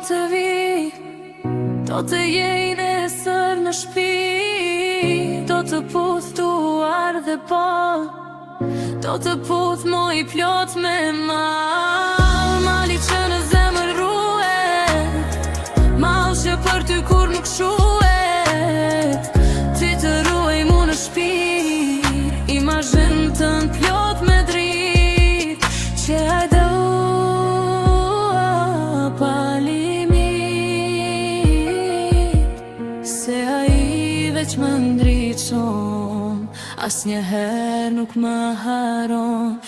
të vi, do të jej nesër në shpi, do të puth tuar dhe bol, do të puth moj plot me mal. Mali që në zemër ruet, mal që për ty kur nuk shuet, ti të ruej mu në shpi, imazhin tën plot me drit, që hajde veç më ndriqon, as njëher nuk më haron.